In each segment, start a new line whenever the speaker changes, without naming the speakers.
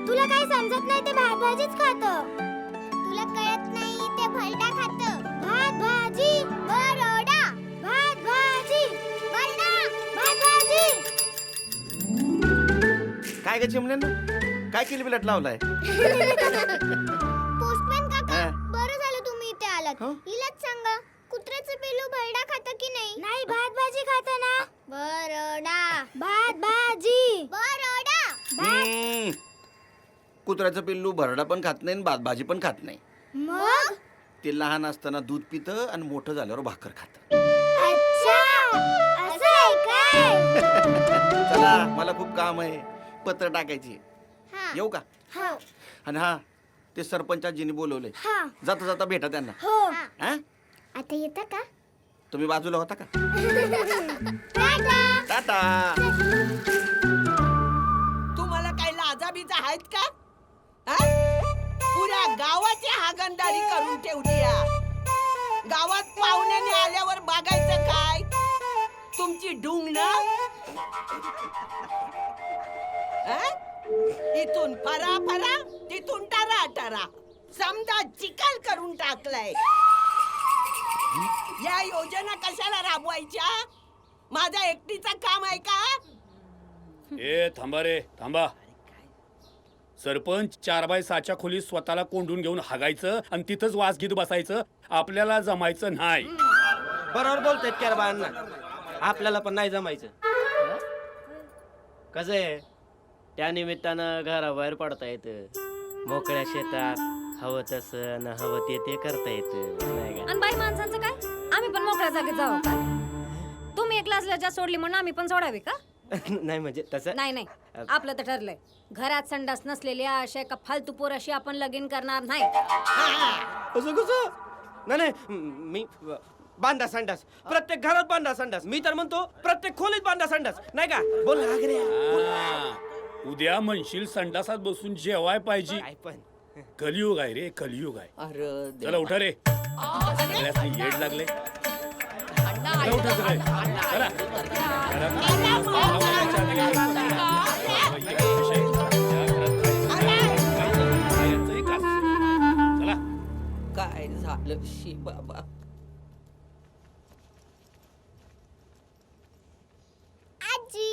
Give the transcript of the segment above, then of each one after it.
तुला काही समजत नाही ते भात भाजीच खातं. तुला कळत नाही ते भरडा खातं. भात भाजी बरोडा. भात भाजी भरडा. भात भाजी.
काय ग चिमण्यानं काय किलबिलाट लावलाय?
पोस्टमॅन काका,
हा.
बरं झालं तुम्ही इथे आलात.
हो?
हिलाच सांगा, कुत्र्याचं पिल्लू भरडा खातं की नाही? नाही, भात भाजी खातं ना. बरोडा. भात भाजी बरोडा.
कुत्र्याचं पिल्लू भरडा पण खात नाही भात भाजी पण खात नाही.
मग
ते लहान असताना दूध पितं आणि मोठं झाल्यावर भाकर खातं.
अच्छा, असं आहे काय?
चला मला खूप काम आहे, पत्र टाकायची.
हा.
येऊ का?
हो.
आणि हा ते सरपंचाजींनी बोलवले,
हा.
जाता जाता भेटा त्यांना.
हो.
हा?
आता येता का?
तुम्ही बाजूला होता का?
टाटा.
टाटा.
तुम्हाला काही लाजाबीजा आहेत का? हा? पुऱ्या गावाची हागणदारी करून ठेवली या. गावात पाहुण्याने आल्यावर बघायचं काय? तुमची ढुंगण इथून फरा फरा तिथून टारा टारा समजा चिखल करून टाकलाय. या योजना कशाला राबवायच्या? माझा एकटीचं काम आहे का?
ए थांबा रे थांबा. सरपंच 4x6च्या खोलीत स्वतःला कोंडून घेऊन हागायचं आणि तिथंच वास घेत बसायचं आपल्याला जमायचं नाही.
बरोबर बोलतायत केरबांना, आपल्याला पण नाही जमायचं. कसं आहे, त्या निमित्तानं घराबाहेर पडता येतं, मोकळ्या शेतात हवं तसं न हवं ते करता येतं नाही का?
आणि बाई माणसांचं काय, आम्ही पण मोकळ्या जागेत जावं का? तुम्ही एक क्लासला ज्या सोडली म्हणून आम्ही पण सोडावी का?
नाही म्हणजे तसं
नाही नाही, आपलं तर ठरलंय, घरात संडास नसलेल्या अशा एका फालतू पोराशी आपण लगीन करणार नाही.
कसं कसं नाही नाही, मी बांधा संडास, प्रत्येक घरात बांधा संडास. मी तर म्हणतो प्रत्येक खोलीत बांधा संडास, नाही का? बोल ना आग्र्या.
हा. उद्या म्हणशील संडासात बसून जेवाय पाहिजे.
काय पण
कलियुग आहे रे, कलियुग आहे.
अरे
चला उठा रे, सगळ्यासनी येड लागले. चला उठा सगळे. चला. चला.
काय झालं शी बाबा?
आजी.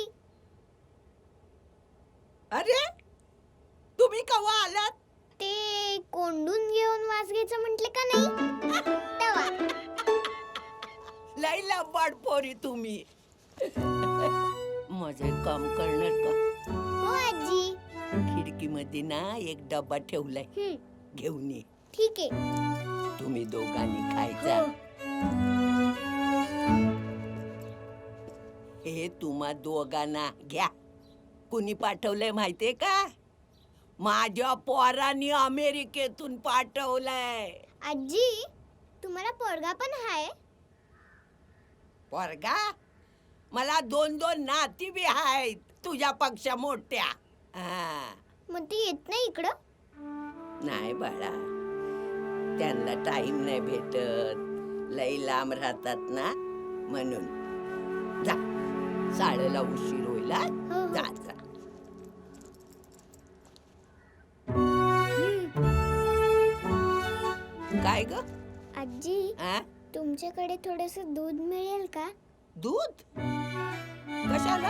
अरे तुम्ही केव्हा आलात?
ते कोंडून घेऊन वास घ्यायचं म्हटले का नाही तेव्हा.
लई लबाड पोरी तुम्ही. माझं काम करणार का?
हो आजी.
खिडकीमध्ये ना एक डब्बा ठेवलाय, घेऊन ये.
ठीक आहे.
तुम्ही दोघांनी खायचा. हे तुम्हा दोघांना घ्या. कुणी पाठवलंय माहितीये का? माझ्या पोरांनी अमेरिकेतून पाठवलंय.
आजी, तुम्हाला पोरगा पण आहे?
पोरगा? मला 2-2 नाती बी आहेत तुझ्यापेक्षा मोठ्या. हा.
मग ती येत नाही इकडं?
नाही बाळा, त्यांना टाइम नाही भेटत, लई लांब राहतात ना म्हणून. जा, शाळेला उशीर होईल. हा?
हो, हो.
जा जा. काय ग?
आजी,
हा?
तुमच्याकडे थोडस दूध मिळेल का?
दूध कशाला?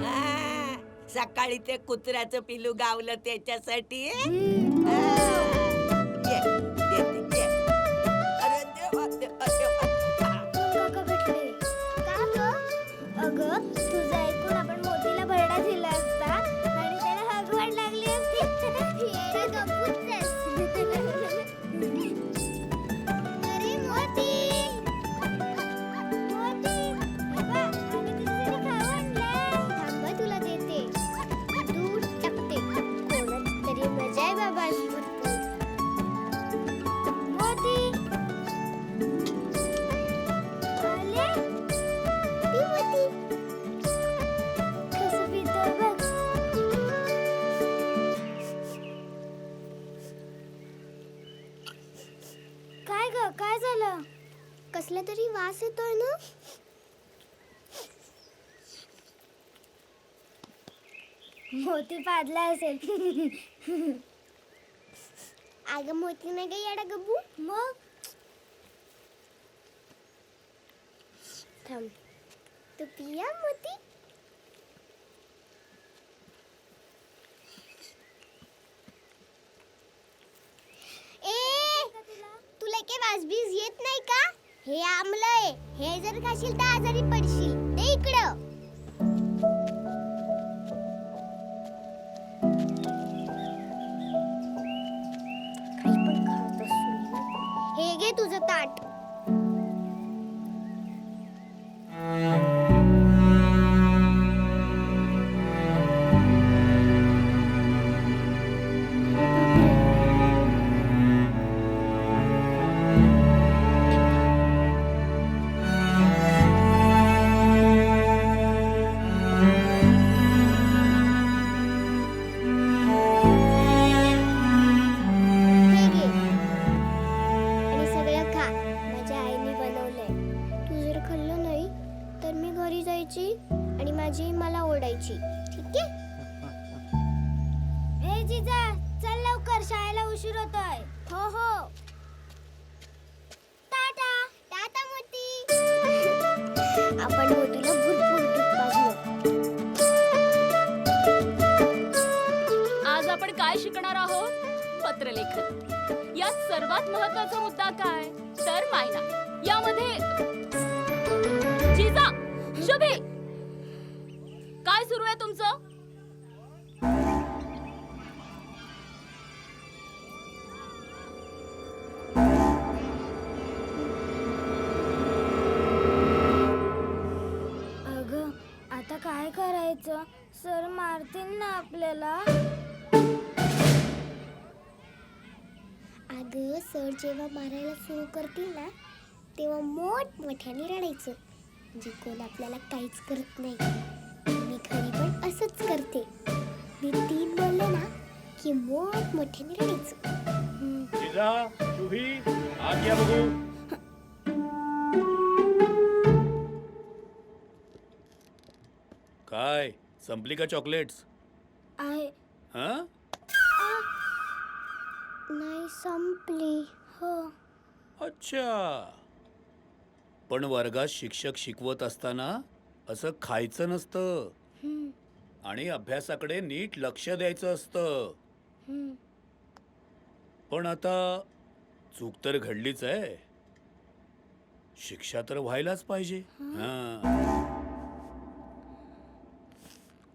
हा, सकाळी ते कुत्र्याचं पिलू गावलं त्याच्यासाठी. हा. ये, देते, ये. अरे देवा, देवा, देवा.
काका भेटले. का ग? अगं, तुझं ऐकून आपण मोतीला भरडा दिला असता आणि त्याला हगवण लागली असती. येडा गप्पूच आहेस. अरे मोती, मोती, हे बघ, आम्ही तुझ्यासाठी खाऊ आणलंय. थांब हं, तुला देते. दूध टाकते. कोणाची तरी मजा आहे बाबा आज भरपूर. मोती, आले? ती मोती. कसं पितोय बघ. काय ग, काय झालं? कसला तरी वास येतोय ना. मोती पाडला असेल. अगं मोती नाही काही येडा गब्बू. मग थांब, तू पिया मोती. तुला काही वाजबीज येत नाही का? हे आमलं आहे, हे जर खाशील तर आजारी पडशील. ते इकडं. काही पण खात असू. हे घे तुझं ताट. हे घे आणि सगळं खा. माझ्या आईने बनवलंय. तू जर खाल्लं नाही तर मी घरी जायची आणि माझी आई मला ओरडायची. ठीक आहे? ए जिजा, चल लवकर, शाळेला उशीर होतोय. हो हो. टाटा टाटा मोती. आपण मोतीला भरपूर दूध पाजलं.
आज आपण काय शिकणार आहोत? पत्रलेखन. यात सर्वात महत्वाचा मुद्दा काय तर मायना. यामध्ये जिजा, शुभे, काय सुरू आहे तुमचं?
अगं आता काय करायचं? सर मारतील ना आपल्याला. अगं सर जेव्हा मारायला सुरू करतील ना तेव्हा मोठमोठ्याने रडायचं. म्हणजे कोण आपल्याला काहीच करत नाही. मी घरी पण असंच करते. मी 3 बोलले ना की मोठमोठ्याने रडायचं.
जिजा, शुभी, आत या बघू. काय संपली का चॉकलेट्स?
आहे
हा?
नाही संपली. हो.
अच्छा. पण वर्गात शिक्षक शिकवत असताना असं खायचं नसतं आणि अभ्यासाकडे नीट लक्ष द्यायचं असतं. पण आता चूक तर घडलीच आहे. शिक्षा तर व्हायलाच पाहिजे. हा.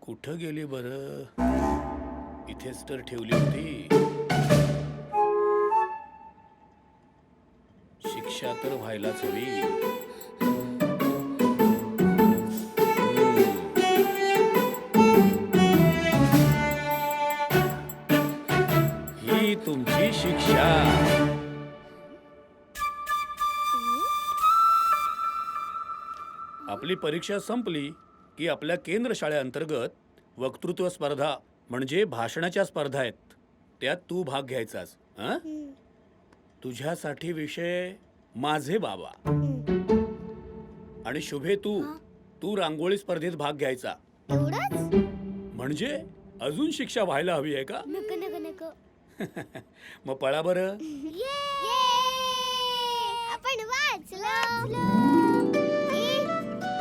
कुठं गेली बरं? इथेच तर ठेवली होती. शिक्षा तर व्हायलाच हवी. ही तुमची शिक्षा. आपली परीक्षा संपली की आपल्या केंद्र शाळेअंतर्गत वक्तृत्व स्पर्धा म्हणजे भाषणाच्या स्पर्धा आहेत. त्यात तू भाग घ्यायचास. हं? तुझ्यासाठी विषय माझे बाबा. आणि शुभे तू रांगोळी स्पर्धेत भाग घ्यायचा.
एवढंच?
म्हणजे अजून शिक्षा व्हायला हवी आहे का?
नको नको नको.
मग पळा बरं.
आपण वाचलो.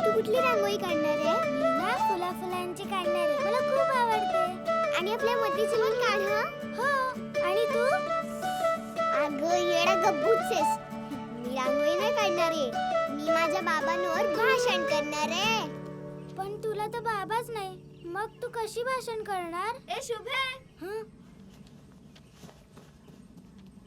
तू कुठली रांगोळी काढणार आहे? मी ना फुलांची काढणार आहे. मला खूप आवडते. आणि आपल्या मतीची पण काढ. हो. आणि तू? अगं येडा गब्बूच आहेस. मी रांगोळी नाही काढणार आहे. मी माझ्या बाबांवर भाषण करणार आहे. पण तुला तर बाबाच नाही. मग तू कशी भाषण करणार?
ए शुभे,
हं?